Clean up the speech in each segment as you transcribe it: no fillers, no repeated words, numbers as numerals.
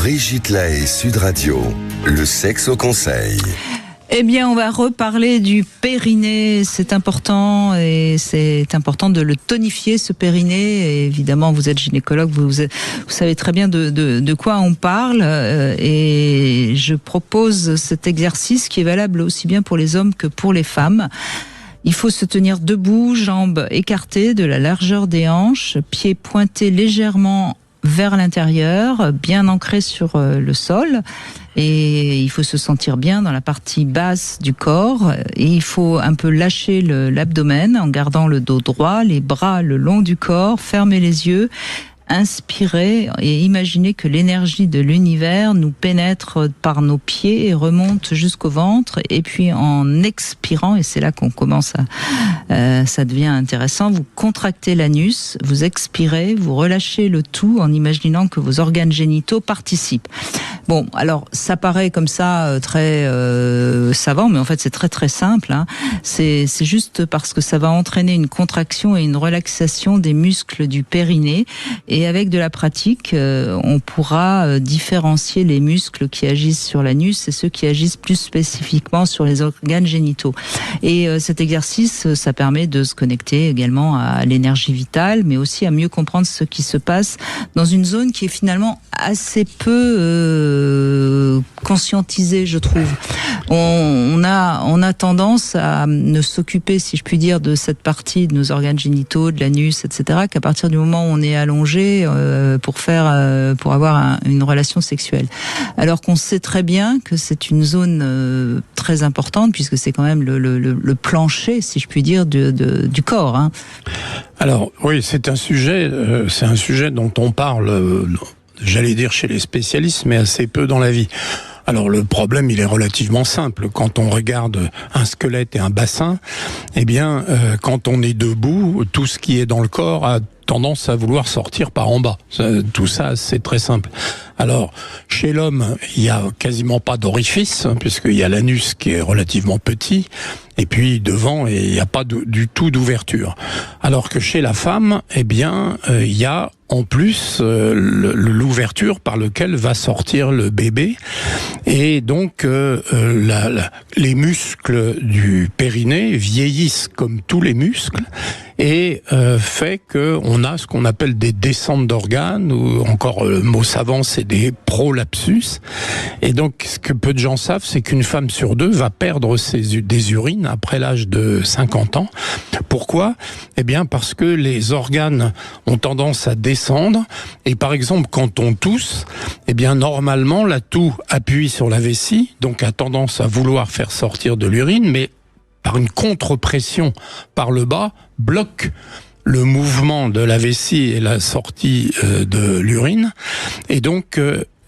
Brigitte Lahaie, Sud Radio, le sexe au conseil. Eh bien, on va reparler du périnée. C'est important et c'est important de le tonifier, ce périnée. Et évidemment, vous êtes gynécologue, vous savez très bien de quoi on parle. Et je propose cet exercice qui est valable aussi bien pour les hommes que pour les femmes. Il faut se tenir debout, jambes écartées de la largeur des hanches, pieds pointés légèrement vers l'intérieur, bien ancrés sur le sol. Et il faut se sentir bien dans la partie basse du corps. Et il faut un peu lâcher l'abdomen en gardant le dos droit, les bras le long du corps, fermer les yeux. Inspirez et imaginez que l'énergie de l'univers nous pénètre par nos pieds et remonte jusqu'au ventre. Et puis en expirant, et c'est là qu'on commence ça devient intéressant, vous contractez l'anus, vous expirez, vous relâchez le tout en imaginant que vos organes génitaux participent. Bon, alors ça paraît comme ça très savant, mais en fait c'est très très simple. C'est juste parce que ça va entraîner une contraction et une relaxation des muscles du périnée. Et avec de la pratique, on pourra différencier les muscles qui agissent sur l'anus et ceux qui agissent plus spécifiquement sur les organes génitaux. Et cet exercice, ça permet de se connecter également à l'énergie vitale, mais aussi à mieux comprendre ce qui se passe dans une zone qui est finalement assez peu conscientisée, je trouve. On a tendance à ne s'occuper, si je puis dire, de cette partie de nos organes génitaux, de l'anus, etc., qu'à partir du moment où on est allongé pour avoir une relation sexuelle. Alors qu'on sait très bien que c'est une zone très importante, puisque c'est quand même le plancher, si je puis dire, du corps. Alors oui, c'est un sujet dont on parle, j'allais dire chez les spécialistes, mais assez peu dans la vie. Alors le problème, il est relativement simple. Quand on regarde un squelette et un bassin, eh bien, quand on est debout, tout ce qui est dans le corps a tendance à vouloir sortir par en bas. Tout ça, c'est très simple. Alors, chez l'homme, il y a quasiment pas d'orifice, puisqu'il y a l'anus qui est relativement petit, et puis devant, il n'y a pas du tout d'ouverture. Alors que chez la femme, eh bien, il y a en plus l'ouverture par laquelle va sortir le bébé, et donc les muscles du périnée vieillissent comme tous les muscles, et fait qu'on a ce qu'on appelle des descentes d'organes, ou encore le mot savant, c'est des prolapsus. Et donc, ce que peu de gens savent, c'est qu'une femme sur deux va perdre des urines après l'âge de 50 ans. Pourquoi ? Eh bien, parce que les organes ont tendance à descendre. Et par exemple, quand on tousse, eh bien, normalement, la toux appuie sur la vessie, donc a tendance à vouloir faire sortir de l'urine, mais par une contre-pression par le bas, bloque le mouvement de la vessie et la sortie de l'urine. Et donc,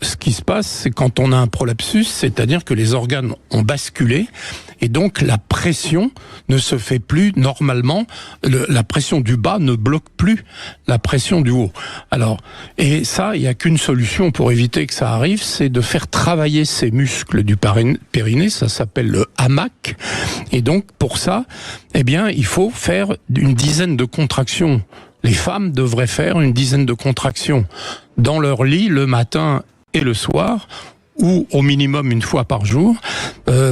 ce qui se passe, c'est quand on a un prolapsus, c'est-à-dire que les organes ont basculé, et donc la pression ne se fait plus normalement, la pression du bas ne bloque plus la pression du haut. Alors, et ça, il n'y a qu'une solution pour éviter que ça arrive, c'est de faire travailler ces muscles du périnée, ça s'appelle le hamac, et donc pour ça, eh bien, il faut faire une dizaine de contractions. Les femmes devraient faire une dizaine de contractions dans leur lit le matin et le soir, ou au minimum une fois par jour.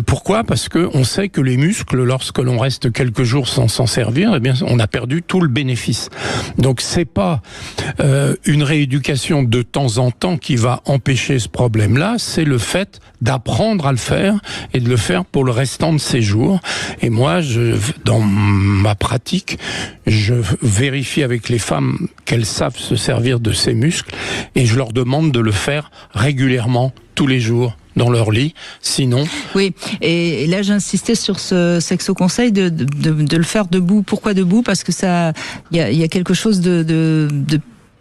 Pourquoi ? Parce que on sait que les muscles, lorsque l'on reste quelques jours sans s'en servir, eh bien, on a perdu tout le bénéfice. Donc, c'est pas une rééducation de temps en temps qui va empêcher ce problème-là, c'est le fait d'apprendre à le faire et de le faire pour le restant de ses jours. Et moi, dans ma pratique, je vérifie avec les femmes qu'elles savent se servir de ces muscles et je leur demande de le faire régulièrement, tous les jours, dans leur lit, sinon... Oui, et là j'insistais sur ce sexo conseil de le faire debout. Pourquoi debout ? Parce que ça, il y a quelque chose de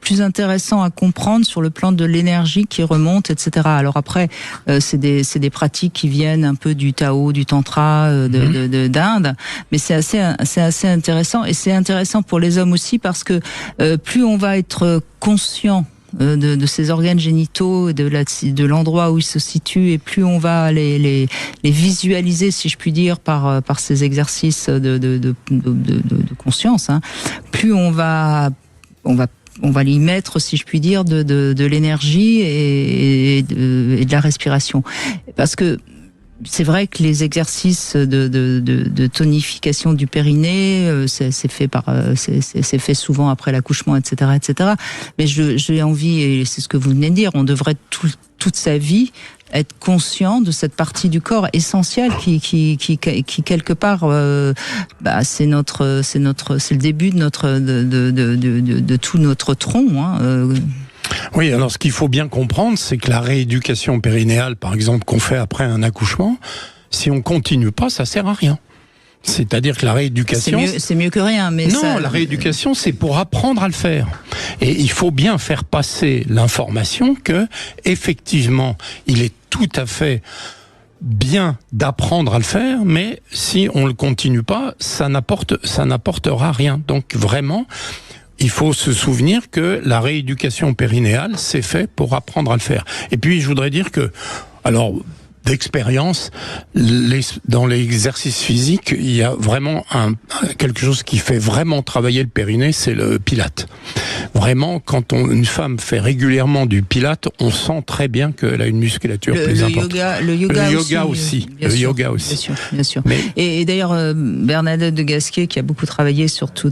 plus intéressant à comprendre sur le plan de l'énergie qui remonte, etc. Alors après, c'est des pratiques qui viennent un peu du Tao, du Tantra, d'Inde, mais c'est assez intéressant, et c'est intéressant pour les hommes aussi parce que plus on va être conscient de ces organes génitaux, de l'endroit où ils se situent, et plus on va les visualiser, si je puis dire, par ces exercices de conscience, plus on va on va y mettre, si je puis dire, de l'énergie et de la respiration. Parce que c'est vrai que les exercices de tonification du périnée, c'est fait souvent après l'accouchement, etc., etc. Mais j'ai envie, et c'est ce que vous venez de dire, on devrait toute sa vie être conscient de cette partie du corps essentielle qui quelque part, c'est le début de tout notre tronc. Oui, alors ce qu'il faut bien comprendre, c'est que la rééducation périnéale, par exemple, qu'on fait après un accouchement, si on continue pas, ça sert à rien. C'est-à-dire que la rééducation... C'est mieux que rien, mais non, la rééducation, c'est pour apprendre à le faire. Et il faut bien faire passer l'information que, effectivement, il est tout à fait bien d'apprendre à le faire, mais si on le continue pas, ça n'apportera rien. Donc vraiment, il faut se souvenir que la rééducation périnéale, c'est fait pour apprendre à le faire. Et puis, je voudrais dire que, alors, d'expérience, dans l'exercice physique, il y a vraiment quelque chose qui fait vraiment travailler le périnée, c'est le pilate. Vraiment, quand une femme fait régulièrement du pilate, on sent très bien qu'elle a une musculature plus importante. Le yoga aussi. Bien sûr. Mais... Et d'ailleurs, Bernadette de Gasquet, qui a beaucoup travaillé sur tout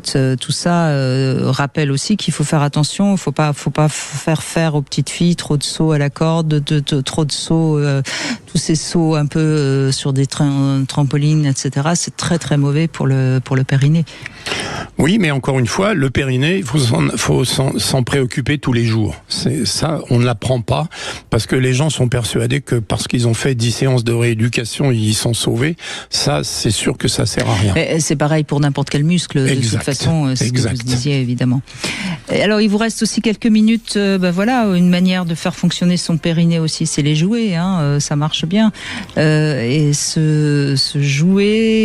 ça, rappelle aussi qu'il faut faire attention. Il faut pas faire aux petites filles trop de sauts à la corde, trop de sauts, tous ces sauts un peu sur des trampolines, etc. C'est très très mauvais pour le périnée. Oui, mais encore une fois, le périnée, il faut s'en préoccuper tous les jours. C'est ça, on ne l'apprend pas, parce que les gens sont persuadés que parce qu'ils ont fait 10 séances de rééducation, ils sont sauvés. Ça, c'est sûr que ça sert à rien. Mais c'est pareil pour n'importe quel muscle, de toute façon, c'est ce que vous disiez, évidemment. Alors, il vous reste aussi quelques minutes. Une manière de faire fonctionner son périnée aussi, c'est les jouets. Ça marche bien. Et ce jouet...